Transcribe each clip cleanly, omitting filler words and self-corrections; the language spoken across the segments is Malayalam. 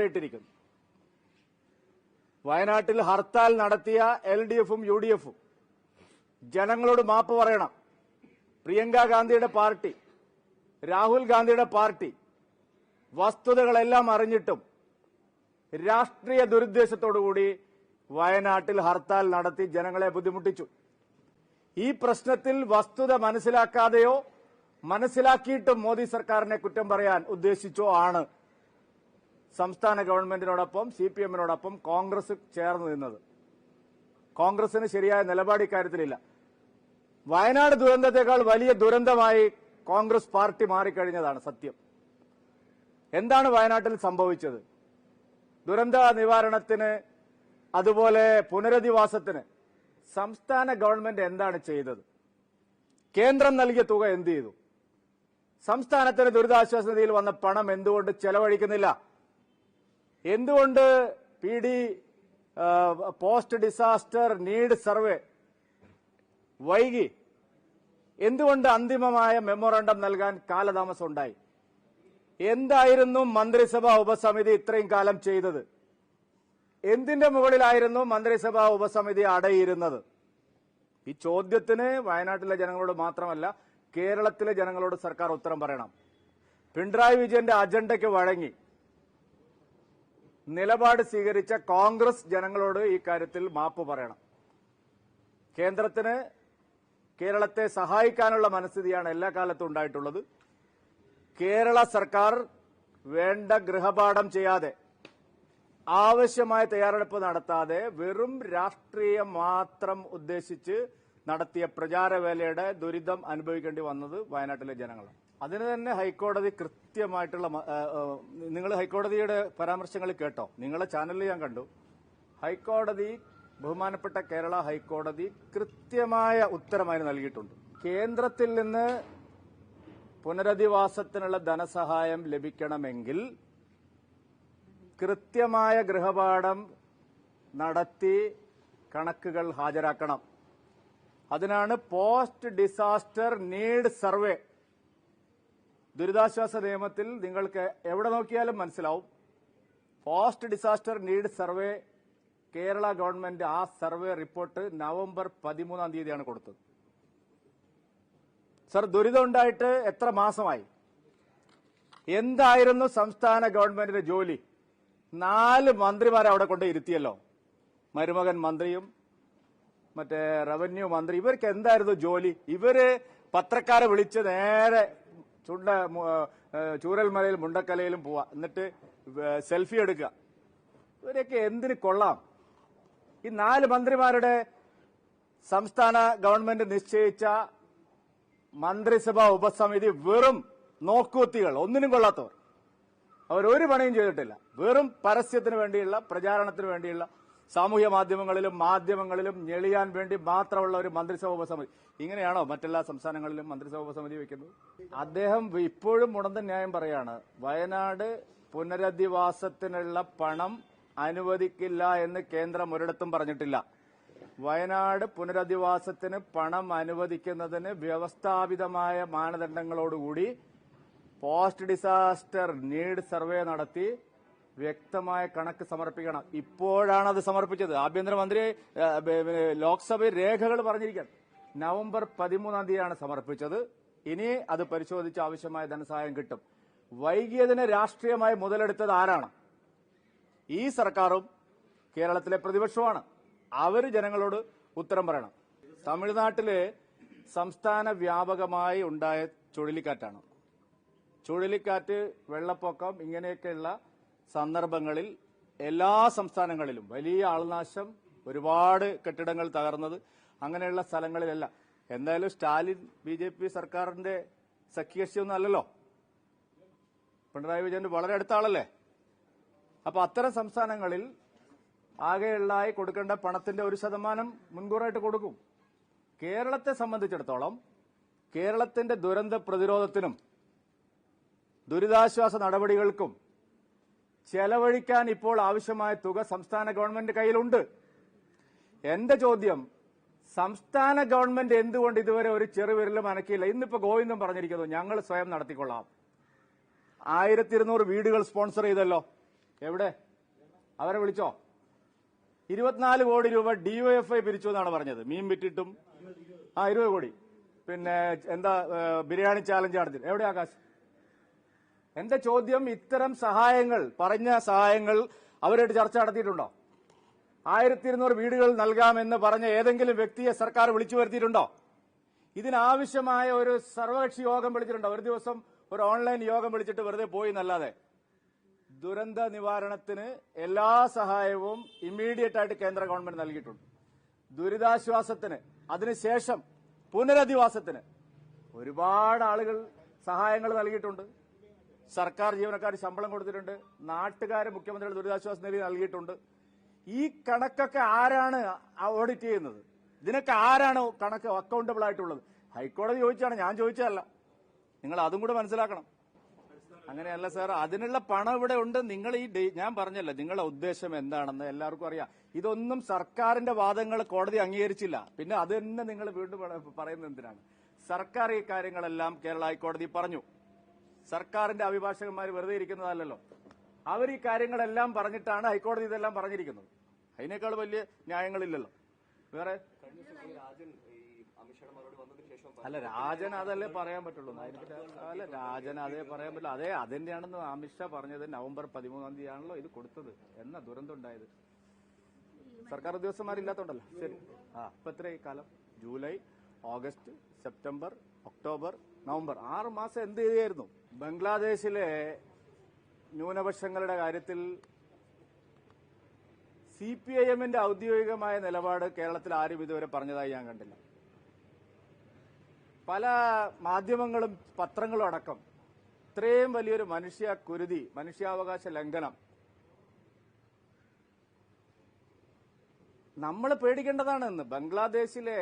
അടിവരയിട്ടിരിക്കുന്നു. വയനാട്ടിൽ ഹർത്താൽ നടത്തിയ LDF-ഉം UDF-ഉം ജനങ്ങളോട് മാപ്പ് പറയണം. പ്രിയങ്ക ഗാന്ധിയുടെ പാർട്ടി, രാഹുൽ ഗാന്ധിയുടെ പാർട്ടി വസ്തുതകളെല്ലാം അറിഞ്ഞിട്ടും രാഷ്ട്രീയ ദുരുദ്ദേശത്തോടുകൂടി വയനാട്ടിൽ ഹർത്താൽ നടത്തി ജനങ്ങളെ ബുദ്ധിമുട്ടിച്ചു. ഈ പ്രശ്നത്തിൽ വസ്തുത മനസ്സിലാക്കാതെയോ മനസ്സിലാക്കിയിട്ടും മോദി സർക്കാരിനെ കുറ്റം പറയാൻ ഉദ്ദേശിച്ചോ ആണ് സംസ്ഥാന ഗവൺമെന്റിനോടൊപ്പം CPM-നോടൊപ്പം കോൺഗ്രസ് ചേർന്ന് നിന്നത്. കോൺഗ്രസിന് ശരിയായ നിലപാട് ഇക്കാര്യത്തിലില്ല. വയനാട് ദുരന്തത്തെക്കാൾ വലിയ ദുരന്തമായി കോൺഗ്രസ് പാർട്ടി മാറിക്കഴിഞ്ഞതാണ് സത്യം. എന്താണ് വയനാട്ടിൽ സംഭവിച്ചത്? ദുരന്ത നിവാരണത്തിന് അതുപോലെ പുനരധിവാസത്തിന് സംസ്ഥാന ഗവൺമെന്റ് എന്താണ് ചെയ്തത്? കേന്ദ്രം നൽകിയ തുക എന്ത് ചെയ്തു? സംസ്ഥാനത്തിന് ദുരിതാശ്വാസ നിധിയിൽ വന്ന പണം എന്തുകൊണ്ട് ചെലവഴിക്കുന്നില്ല? എന്തുകൊണ്ട് PD post disaster need survey വൈകി? എന്തുകൊണ്ട് അന്തിമമായ മെമ്മോറാണ്ടം നൽകാൻ കാലതാമസം ഉണ്ടായി? എന്തായിരുന്നു മന്ത്രിസഭാ ഉപസമിതി ഇത്രയും കാലം ചെയ്തത്? എന്തിന്റെ മുകളിലായിരുന്നു മന്ത്രിസഭാ ഉപസമിതി അടയിരുന്നത്? ഈ ചോദ്യത്തിന് വയനാട്ടിലെ ജനങ്ങളോട് മാത്രമല്ല കേരളത്തിലെ ജനങ്ങളോട് സർക്കാർ ഉത്തരം പറയണം. പിണറായി വിജയന്റെ അജണ്ടയ്ക്ക് വഴങ്ങി നിലപാട് സ്വീകരിച്ച കോൺഗ്രസ് ജനങ്ങളോട് ഈ കാര്യത്തിൽ മാപ്പ് പറയണം. കേന്ദ്രത്തിന് കേരളത്തെ സഹായിക്കാനുള്ള മനസ്ഥിതിയാണ് എല്ലാ കാലത്തും ഉണ്ടായിട്ടുള്ളത്. കേരള സർക്കാർ വേണ്ട ഗൃഹപാഠം ചെയ്യാതെ, ആവശ്യമായ തയ്യാറെടുപ്പ് നടത്താതെ വെറും രാഷ്ട്രീയം മാത്രം ഉദ്ദേശിച്ച് നടത്തിയ പ്രചാരവേലയുടെ ദുരിതം അനുഭവിക്കേണ്ടി വന്നത് വയനാട്ടിലെ ജനങ്ങളാണ്. അതിന് തന്നെ ഹൈക്കോടതി കൃത്യമായിട്ടുള്ള, നിങ്ങൾ ഹൈക്കോടതിയുടെ പരാമർശങ്ങൾ കേട്ടോ? നിങ്ങളെ ചാനലിൽ ഞാൻ കണ്ടു. ഹൈക്കോടതി, ബഹുമാനപ്പെട്ട കേരള ഹൈക്കോടതി കൃത്യമായ ഉത്തരമായി നൽകിയിട്ടുണ്ട്. കേന്ദ്രത്തിൽ നിന്ന് പുനരധിവാസത്തിനുള്ള ധനസഹായം ലഭിക്കണമെങ്കിൽ കൃത്യമായ ഗൃഹപാഠം നടത്തി കണക്കുകൾ ഹാജരാക്കണം. അതിനാണ് പോസ്റ്റ് ഡിസാസ്റ്റർ നീഡ് സർവേ. ദുരിതാശ്വാസ നിയമത്തിൽ നിങ്ങൾക്ക് എവിടെ നോക്കിയാലും മനസ്സിലാവും. Post disaster need survey Kerala government ആ സർവേ റിപ്പോർട്ട് നവംബർ 13 കൊടുത്തത്. സർ, ദുരിതം ഉണ്ടായിട്ട് എത്ര മാസമായി? എന്തായിരുന്നു സംസ്ഥാന ഗവൺമെന്റിന്റെ ജോലി? 4 മന്ത്രിമാരെ അവിടെ കൊണ്ട് ഇരുത്തിയല്ലോ. മരുമകൻ മന്ത്രിയും മറ്റേ റവന്യൂ മന്ത്രി. ഇവർക്ക് എന്തായിരുന്നു ജോലി? ഇവര് പത്രക്കാരെ വിളിച്ച് നേരെ ചൂരൽമലയിൽ മുണ്ടക്കലയിലും പോവാ, എന്നിട്ട് സെൽഫി എടുക്കുക. ഇവരൊക്കെ എന്തിന് കൊള്ളാം? ഈ 4 മന്ത്രിമാരുടെ സംസ്ഥാന ഗവൺമെന്റ് നിശ്ചയിച്ച മന്ത്രിസഭാ ഉപസമിതി വെറും നോക്കുകുത്തികൾ, ഒന്നിനും കൊള്ളാത്തവർ. അവരൊരു പണിയും ചെയ്തിട്ടില്ല. വെറും പരസ്യത്തിന് വേണ്ടിയുള്ള, പ്രചാരണത്തിന് വേണ്ടിയുള്ള, സാമൂഹ്യ മാധ്യമങ്ങളിലും ഞെളിയാൻ വേണ്ടി മാത്രമുള്ള ഒരു മന്ത്രിസഭാ ഉപസമിതി. ഇങ്ങനെയാണോ മറ്റെല്ലാ സംസ്ഥാനങ്ങളിലും മന്ത്രിസഭാ ഉപസമിതി വെക്കുന്നത്? അദ്ദേഹം ഇപ്പോഴും മുടന്തൻ ന്യായം പറയാണ്. വയനാട് പുനരധിവാസത്തിനുള്ള പണം അനുവദിക്കില്ല എന്ന് കേന്ദ്രം ഒരിടത്തും പറഞ്ഞിട്ടില്ല. വയനാട് പുനരധിവാസത്തിന് പണം അനുവദിക്കുന്നതിന് വ്യവസ്ഥാപിതമായ മാനദണ്ഡങ്ങളോടുകൂടി പോസ്റ്റ് ഡിസാസ്റ്റർ നീഡ് സർവേ നടത്തി വ്യക്തമായ കണക്ക് സമർപ്പിക്കണം. ഇപ്പോഴാണ് അത് സമർപ്പിച്ചത്. ആഭ്യന്തരമന്ത്രി ലോക്സഭയിൽ രേഖകൾ പറഞ്ഞിരിക്കുകയാണ്. നവംബർ 13 സമർപ്പിച്ചത്. ഇനി അത് പരിശോധിച്ച് ആവശ്യമായ ധനസഹായം കിട്ടും. വൈകിയതിനെ രാഷ്ട്രീയമായി മുതലെടുത്തത് ആരാണ്? ഈ സർക്കാരും കേരളത്തിലെ പ്രതിപക്ഷവുമാണ്. അവര് ജനങ്ങളോട് ഉത്തരം പറയണം. തമിഴ്നാട്ടില് സംസ്ഥാന വ്യാപകമായി ഉണ്ടായ ചുഴലിക്കാറ്റാണ്. ചുഴലിക്കാറ്റ്, വെള്ളപ്പൊക്കം, ഇങ്ങനെയൊക്കെയുള്ള സന്ദർഭങ്ങളിൽ എല്ലാ സംസ്ഥാനങ്ങളിലും വലിയ ആൾനാശം, ഒരുപാട് കെട്ടിടങ്ങൾ തകർന്നത്, അങ്ങനെയുള്ള സ്ഥലങ്ങളിലെല്ലാം. എന്തായാലും സ്റ്റാലിൻ BJP സർക്കാരിന്റെ സഖ്യകക്ഷിയൊന്നും അല്ലല്ലോ. പിണറായി വിജയന്റെ വളരെ അടുത്ത ആളല്ലേ. അപ്പൊ അത്തരം സംസ്ഥാനങ്ങളിൽ ആകെയുള്ളായി കൊടുക്കേണ്ട പണത്തിന്റെ 1% മുൻകൂറായിട്ട് കൊടുക്കും. കേരളത്തെ സംബന്ധിച്ചിടത്തോളം കേരളത്തിന്റെ ദുരന്ത പ്രതിരോധത്തിനും ദുരിതാശ്വാസ നടപടികൾക്കും ചെലവഴിക്കാൻ ഇപ്പോൾ ആവശ്യമായ തുക സംസ്ഥാന ഗവൺമെന്റ് കയ്യിലുണ്ട്. എന്റെ ചോദ്യം, സംസ്ഥാന ഗവൺമെന്റ് എന്തുകൊണ്ട് ഇതുവരെ ഒരു ചെറുവിരലും അനക്കിയില്ല? ഇന്നിപ്പോ ഗോവിന്ദൻ പറഞ്ഞിരിക്കുന്നു, ഞങ്ങൾ സ്വയം നടത്തിക്കൊള്ളാം. 1200 വീടുകൾ സ്പോൺസർ ചെയ്തല്ലോ. എവിടെ? അവരെ വിളിച്ചോ? 24 കോടി രൂപ ഡിവൈഎഫ്ഐ പിരിച്ചു എന്നാണ് പറഞ്ഞത്. മീൻ വിറ്റിട്ടും 20 കോടി. പിന്നെ എന്താ ബിരിയാണി ചാലഞ്ച് നടത്തി. എവിടെ ആകാശ്? എന്റെ ചോദ്യം, ഇത്തരം സഹായങ്ങൾ, പറഞ്ഞ സഹായങ്ങൾ അവരായിട്ട് ചർച്ച നടത്തിയിട്ടുണ്ടോ? 1200 വീടുകൾ നൽകാമെന്ന് പറഞ്ഞ ഏതെങ്കിലും വ്യക്തിയെ സർക്കാർ വിളിച്ചു വരുത്തിയിട്ടുണ്ടോ? ഇതിനാവശ്യമായ ഒരു സർവകക്ഷി യോഗം വിളിച്ചിട്ടുണ്ടോ? ഒരു ദിവസം ഒരു ഓൺലൈൻ യോഗം വിളിച്ചിട്ട് വെറുതെ പോയി എന്നല്ലാതെ. ദുരന്ത നിവാരണത്തിന് എല്ലാ സഹായവും ഇമ്മീഡിയറ്റ് ആയിട്ട് കേന്ദ്ര ഗവൺമെന്റ് നൽകിയിട്ടുണ്ട്. ദുരിതാശ്വാസത്തിന്, അതിനുശേഷം പുനരധിവാസത്തിന് ഒരുപാട് ആളുകൾ സഹായങ്ങൾ നൽകിയിട്ടുണ്ട്. സർക്കാർ ജീവനക്കാർ ശമ്പളം കൊടുത്തിട്ടുണ്ട്. നാട്ടുകാർ മുഖ്യമന്ത്രിയുടെ ദുരിതാശ്വാസ നിധി നൽകിയിട്ടുണ്ട്. ഈ കണക്കൊക്കെ ആരാണ് ഓഡിറ്റ് ചെയ്യുന്നത്? ഇതിനൊക്കെ ആരാണ് കണക്ക് അക്കൗണ്ടബിൾ ആയിട്ടുള്ളത്? ഹൈക്കോടതി ചോദിച്ചാണ്, ഞാൻ ചോദിച്ചതല്ല. നിങ്ങൾ അതും കൂടെ മനസ്സിലാക്കണം. അങ്ങനെയല്ല സാർ, അതിനുള്ള പണം ഇവിടെ ഉണ്ട്. നിങ്ങൾ ഞാൻ പറഞ്ഞല്ലോ, നിങ്ങളുടെ ഉദ്ദേശം എന്താണെന്ന് എല്ലാവർക്കും അറിയാം. ഇതൊന്നും സർക്കാരിന്റെ വാദങ്ങൾ കോടതി അംഗീകരിച്ചില്ല. പിന്നെ അത് തന്നെ നിങ്ങൾ വീണ്ടും പറയുന്നത് എന്തിനാണ്? സർക്കാർ ഈ കാര്യങ്ങളെല്ലാം കേരള ഹൈക്കോടതി പറഞ്ഞു. സർക്കാരിന്റെ അഭിഭാഷകന്മാർ വെറുതെ ഇരിക്കുന്നതല്ലല്ലോ. അവർ ഈ കാര്യങ്ങളെല്ലാം പറഞ്ഞിട്ടാണ് ഹൈക്കോടതി ഇതെല്ലാം പറഞ്ഞിരിക്കുന്നത്. അതിനേക്കാൾ വലിയ ന്യായങ്ങളില്ലല്ലോ വേറെ. അല്ല, രാജൻ അതല്ലേ പറയാൻ പറ്റുള്ളൂ. അല്ല, രാജൻ അതേ പറയാൻ പറ്റില്ല. അതേ അതന്നെയാണെന്ന് അമിത്ഷാ പറഞ്ഞത്. നവംബർ 13-ാം തീയതിയാണല്ലോ ഇത് കൊടുത്തത്. എന്നാ ദുരന്തം ഉണ്ടായത്? സർക്കാർ ഉദ്യോഗസ്ഥന്മാരില്ലാത്തോണ്ടല്ലോ. ശരി. ഇപ്പൊ എത്ര കാലം? July, August, September, October, November, 6 മാസം എന്ത് ചെയ്യുകയായിരുന്നു? ബംഗ്ലാദേശിലെ ന്യൂനപക്ഷങ്ങളുടെ കാര്യത്തിൽ CPIMന്റെ ഔദ്യോഗികമായ നിലപാട് കേരളത്തിൽ ആരും ഇതുവരെ പറഞ്ഞതായി ഞാൻ കണ്ടില്ല. പല മാധ്യമങ്ങളും പത്രങ്ങളും അടക്കം ഇത്രയും വലിയൊരു മനുഷ്യക്കുരുതി, മനുഷ്യാവകാശ ലംഘനം നമ്മൾ പേടിക്കേണ്ടതാണെന്ന്. ബംഗ്ലാദേശിലെ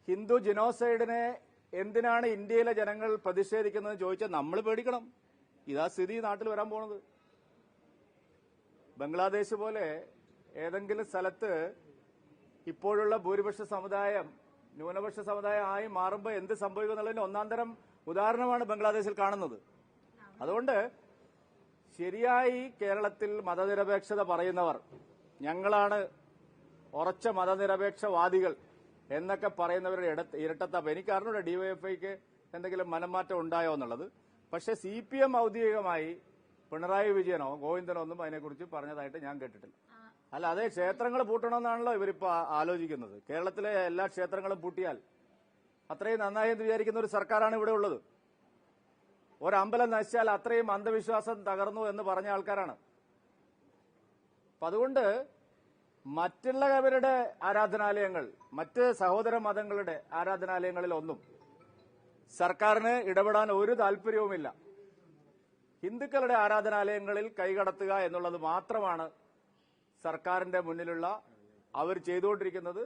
ഹിന്ദു ജനോസൈഡിനെ എന്തിനാണ് ഇന്ത്യയിലെ ജനങ്ങൾ പ്രതിഷേധിക്കുന്നത് ചോദിച്ചാൽ നമ്മൾ പേടിക്കണം. ഇതാ സ്ഥിതി നാട്ടിൽ വരാൻ പോണത്. ബംഗ്ലാദേശ് പോലെ ഏതെങ്കിലും സ്ഥലത്ത് ഇപ്പോഴുള്ള ഭൂരിപക്ഷ സമുദായം ന്യൂനപക്ഷ സമുദായം ആയി മാറുമ്പോൾ എന്ത് സംഭവിക്കും എന്നുള്ളതിന്റെ ഒന്നാം തരം ഉദാഹരണമാണ് ബംഗ്ലാദേശിൽ കാണുന്നത്. അതുകൊണ്ട് ശരിയായി കേരളത്തിൽ മതനിരപേക്ഷത പറയുന്നവർ, ഞങ്ങളാണ് ഉറച്ച മതനിരപേക്ഷവാദികൾ എന്നൊക്കെ പറയുന്നവരുടെ ഇരട്ടത്താപ്പ്. എനിക്ക് അറിഞ്ഞൂടെ ഡിവൈഎഫ്ഐക്ക് എന്തെങ്കിലും മനംമാറ്റം ഉണ്ടായോ എന്നുള്ളത്. പക്ഷെ CPM ഔദ്യോഗികമായി പിണറായി വിജയനോ ഗോവിന്ദനോ ഒന്നും അതിനെക്കുറിച്ച് പറഞ്ഞതായിട്ട് ഞാൻ കേട്ടിട്ടില്ല. അല്ല, അതേ ക്ഷേത്രങ്ങൾ പൂട്ടണമെന്നാണല്ലോ ഇവരിപ്പോ ആലോചിക്കുന്നത്. കേരളത്തിലെ എല്ലാ ക്ഷേത്രങ്ങളും പൂട്ടിയാൽ അത്രയും നന്നായി എന്ന് വിചാരിക്കുന്ന ഒരു സർക്കാരാണ് ഇവിടെ ഉള്ളത്. ഒരമ്പലം നശിച്ചാൽ അത്രയും അന്ധവിശ്വാസം തകർന്നു എന്ന് പറഞ്ഞ ആൾക്കാരാണ്. അപ്പൊ അതുകൊണ്ട് മറ്റുള്ളവരുടെ ആരാധനാലയങ്ങൾ, മറ്റ് സഹോദര മതങ്ങളുടെ ആരാധനാലയങ്ങളിലൊന്നും സർക്കാരിന് ഇടപെടാൻ ഒരു താല്പര്യവുമില്ല. ഹിന്ദുക്കളുടെ ആരാധനാലയങ്ങളിൽ കൈകടത്തുക എന്നുള്ളത് മാത്രമാണ് സർക്കാരിന്റെ മുന്നിലുള്ള അവർ ചെയ്തുകൊണ്ടിരിക്കുന്നത്.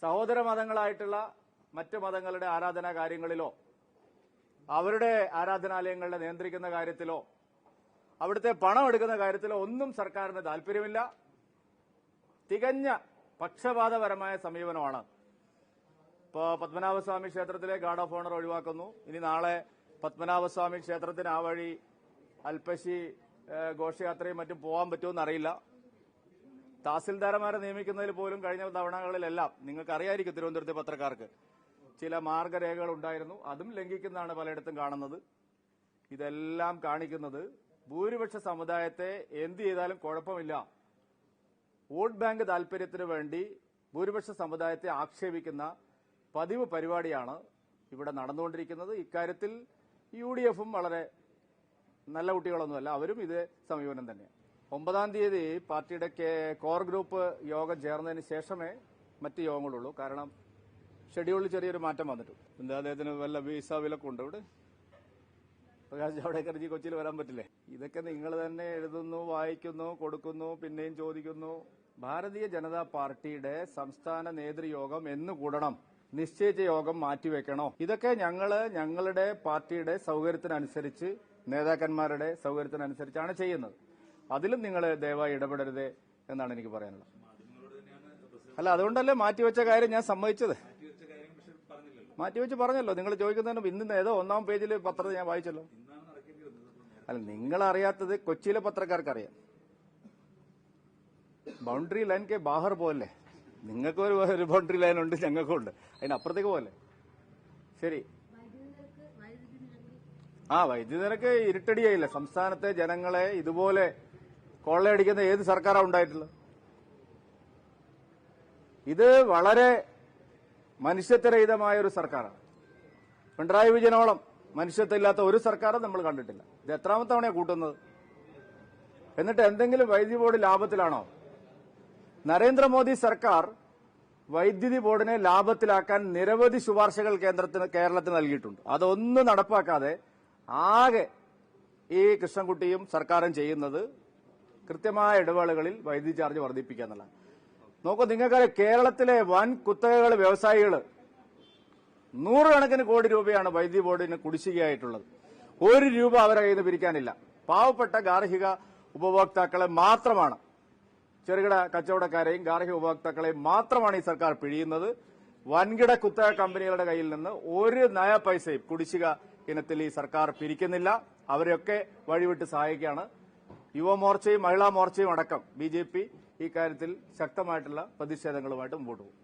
സഹോദര മതങ്ങളായിട്ടുള്ള മറ്റ് മതങ്ങളുടെ ആരാധനാ കാര്യങ്ങളിലോ അവരുടെ ആരാധനാലയങ്ങളെ നിയന്ത്രിക്കുന്ന കാര്യത്തിലോ അവിടുത്തെ പണം എടുക്കുന്ന കാര്യത്തിലോ ഒന്നും സർക്കാരിന് താല്പര്യമില്ല. തികഞ്ഞ പക്ഷപാതപരമായ സമീപനമാണ്. ഇപ്പോൾ പത്മനാഭസ്വാമി ക്ഷേത്രത്തിലെ ഗാർഡ് ഓഫ് ഓണർ ഒഴിവാക്കുന്നു. ഇനി നാളെ പത്മനാഭസ്വാമി ക്ഷേത്രത്തിന് ആ വഴി അൽപ്പശി ഘോഷയാത്രയും മറ്റും പോകാൻ പറ്റുമെന്ന് അറിയില്ല. തഹസിൽദാർമാരെ നിയമിക്കുന്നതിൽ പോലും കഴിഞ്ഞ തവണകളിലെല്ലാം നിങ്ങൾക്കറിയായിരിക്കും, തിരുവനന്തപുരത്തെ പത്രക്കാർക്ക് ചില മാർഗരേഖകൾ ഉണ്ടായിരുന്നു. അതും ലംഘിക്കുന്നതാണ് പലയിടത്തും കാണുന്നത്. ഇതെല്ലാം കാണിക്കുന്നത് ഭൂരിപക്ഷ സമുദായത്തെ എന്ത് ചെയ്താലും കുഴപ്പമില്ല, വോട്ട് ബാങ്ക് താൽപര്യത്തിന് വേണ്ടി ഭൂരിപക്ഷ സമുദായത്തെ ആക്ഷേപിക്കുന്ന പതിവ് പരിപാടിയാണ് ഇവിടെ നടന്നുകൊണ്ടിരിക്കുന്നത്. ഇക്കാര്യത്തിൽ UDFും വളരെ നല്ല കുട്ടികളൊന്നുമല്ല, അവരും ഇതേ സമീപനം തന്നെയാണ്. 9-ാം തീയതി പാർട്ടിയുടെ കോർ ഗ്രൂപ്പ് യോഗം ചേർന്നതിന് ശേഷമേ മറ്റ് യോഗങ്ങളുള്ളൂ. കാരണം ഷെഡ്യൂളിൽ ചെറിയൊരു മാറ്റം വന്നിട്ടു. എന്താ അദ്ദേഹത്തിന് വല്ല വിസ വിലക്കുണ്ട് ഇവിടെ? പ്രകാശ് ജാവ്ദേക്കർജി കൊച്ചിയിൽ വരാൻ പറ്റില്ലേ? ഇതൊക്കെ നിങ്ങൾ തന്നെ എഴുതുന്നു, വായിക്കുന്നു, കൊടുക്കുന്നു, പിന്നെയും ചോദിക്കുന്നു. ഭാരതീയ ജനതാ പാർട്ടിയുടെ സംസ്ഥാന നേതൃയോഗം എന്ന് കൂടണം, നിശ്ചയിച്ച യോഗം മാറ്റിവെക്കണോ? ഇതൊക്കെ ഞങ്ങളുടെ പാർട്ടിയുടെ സൗകര്യത്തിനനുസരിച്ച്, നേതാക്കന്മാരുടെ സൗകര്യത്തിനനുസരിച്ചാണ് ചെയ്യുന്നത്. അതിലും നിങ്ങൾ ദയവായി ഇടപെടരുത് എന്നാണ് എനിക്ക് പറയാനുള്ളത്. അല്ല, അതുകൊണ്ടല്ലേ മാറ്റിവെച്ച കാര്യം ഞാൻ സമ്മതിച്ചത്. മാറ്റിവെച്ച് പറഞ്ഞല്ലോ. നിങ്ങൾ ചോദിക്കുന്നതിന് ഇന്ന് ഏതോ 1-ാം പേജിൽ പത്രത്തിൽ ഞാൻ വായിച്ചല്ലോ. അല്ല, നിങ്ങൾ അറിയാത്തത് കൊച്ചിയിലെ പത്രക്കാർക്ക് അറിയാം. ബൗണ്ടറി ലൈൻ കെ ബാഹർ പോലെ നിങ്ങൾക്ക് ഒരു ബൗണ്ടറി ലൈൻ ഉണ്ട്, ഞങ്ങൾക്കും ഉണ്ട്, അതിനപ്പുറത്തേക്ക് പോലെ. ശരി, വൈദ്യുതി നിരക്ക് ഇരുട്ടടിയായില്ല. സംസ്ഥാനത്തെ ജനങ്ങളെ ഇതുപോലെ കൊള്ളയടിക്കുന്ന ഏത് സർക്കാരാണ് ഉണ്ടായിട്ടുള്ളത്? ഇത് വളരെ മനുഷ്യത്വരഹിതമായ ഒരു സർക്കാരാണ്. പിണറായി വിജയനോളം മനുഷ്യത്വമില്ലാത്ത ഒരു സർക്കാരും നമ്മൾ കണ്ടിട്ടില്ല. ഇത് എത്രാമത്തെ തവണയാണ് കൂട്ടുന്നത്? എന്നിട്ട് എന്തെങ്കിലും വൈദ്യുതി ബോർഡ് ലാഭത്തിലാണോ? നരേന്ദ്രമോദി സർക്കാർ വൈദ്യുതി ബോർഡിനെ ലാഭത്തിലാക്കാൻ നിരവധി ശുപാർശകൾ കേരളത്തിന് നൽകിയിട്ടുണ്ട്. അതൊന്നും നടപ്പാക്കാതെ ആകെ ഈ കൃഷ്ണൻകുട്ടിയും സർക്കാരും ചെയ്യുന്നത് കൃത്യമായ ഇടവേളകളിൽ വൈദ്യുതി ചാർജ് വർദ്ധിപ്പിക്കുക എന്നുള്ളതാണ്. നോക്കൂ, നിങ്ങൾക്കറിയാം, കേരളത്തിലെ വൻ കുത്തകകൾ, വ്യവസായികൾ 100 കണക്കിന് കോടി രൂപയാണ് വൈദ്യുതി ബോർഡിന് കുടിശ്ശികയായിട്ടുള്ളത്. 1 രൂപ അവരെ കയ്യിൽ നിന്ന് പിരിക്കാനില്ല. പാവപ്പെട്ട ഗാർഹിക ഉപഭോക്താക്കളെ മാത്രമാണ്, ചെറുകിട കച്ചവടക്കാരെയും ഗാർഹിക ഉപഭോക്താക്കളെയും മാത്രമാണ് ഈ സർക്കാർ പിഴിയുന്നത്. വൻകിട കുത്തക കമ്പനികളുടെ കയ്യിൽ നിന്ന് 1 നയ പൈസയും കുടിശ്ശിക ഇനത്തിൽ ഈ സർക്കാർ പിരിക്കുന്നില്ല. അവരെയൊക്കെ വഴിവിട്ട് സഹായിക്കുകയാണ്. യുവമോർച്ചയും മഹിളാ മോർച്ചയും അടക്കം BJP ഈ കാര്യത്തിൽ ശക്തമായിട്ടുള്ള പ്രതിഷേധങ്ങളുമായിട്ട് മുമ്പോട്ട് പോകും.